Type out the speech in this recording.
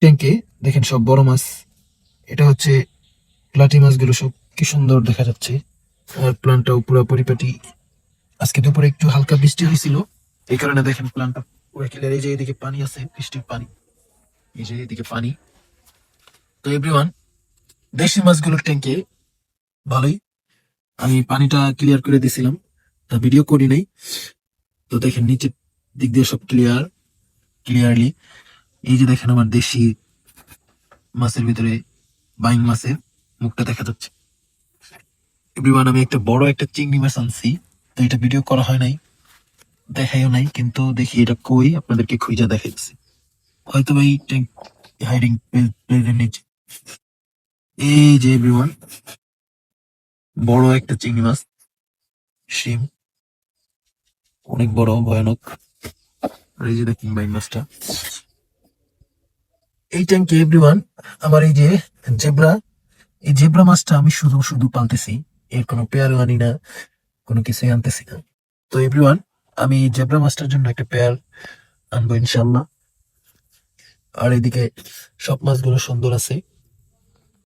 ট্যাঙ্কে দেখেন সব বড় মাছ। এটা হচ্ছে প্লাটি মাছগুলো, সব কি সুন্দর দেখা যাচ্ছে। আর প্লান্টটাও পুরো পরিপাটি। আজকে দুপুরে একটু হালকা বৃষ্টি হয়েছিল, এই কারণে দেখেন প্লান্টটা পুরো ক্লিয়ার। এই যে এদিকে পানি আছে, বৃষ্টির পানি, এই যে এদিকে পানি। তো এভরিওয়ান, দেশি মাছগুলোর ট্যাঙ্কে ভালোই আমি পানিটা ক্লিয়ার করে দিছিলাম, তা ভিডিও করি নাই। তো দেখেন নিচের দিক দিয়ে সব ক্লিয়ারলি। এই যে দেখেন আমার দেশি মাছের ভিতরে বাইং মাছের মুখটা দেখা যাচ্ছে। এভরিওয়ান, আমি একটা বড় একটা চিংড়ি মাছ আনছি, তো এটা ভিডিও করা হয় নাই, দেখাইও নাই, কিন্তু দেখি এটা কই, আপনাদেরকে খুঁজে দেখাইছি। হয়তো এই ট্যাঙ্ক হাইডিং প্লেসের নিচে। এই যে এভরিওয়ান, বড় একটা চিংড়ি মাছ, শিম, অনেক বড়, ভয়ানক। আর এই যে দেখুন বাইং মাছটা। এই ট্যাঙ্কে এভরিওয়ান আমার এই যে জেব্রা, এই জেব্রা মাছটা আমি শুধু শুধু পালতেছি, এর কোনো পেয়ারও আনি না, কোনো কিছুই আনতেছি না। তো এভরিওয়ান, আমি জেব্রা মাছটার জন্য একটা পেয়ার আনবো ইনশাল্লাহ। আর এদিকে সব মাছগুলো সুন্দর আছে।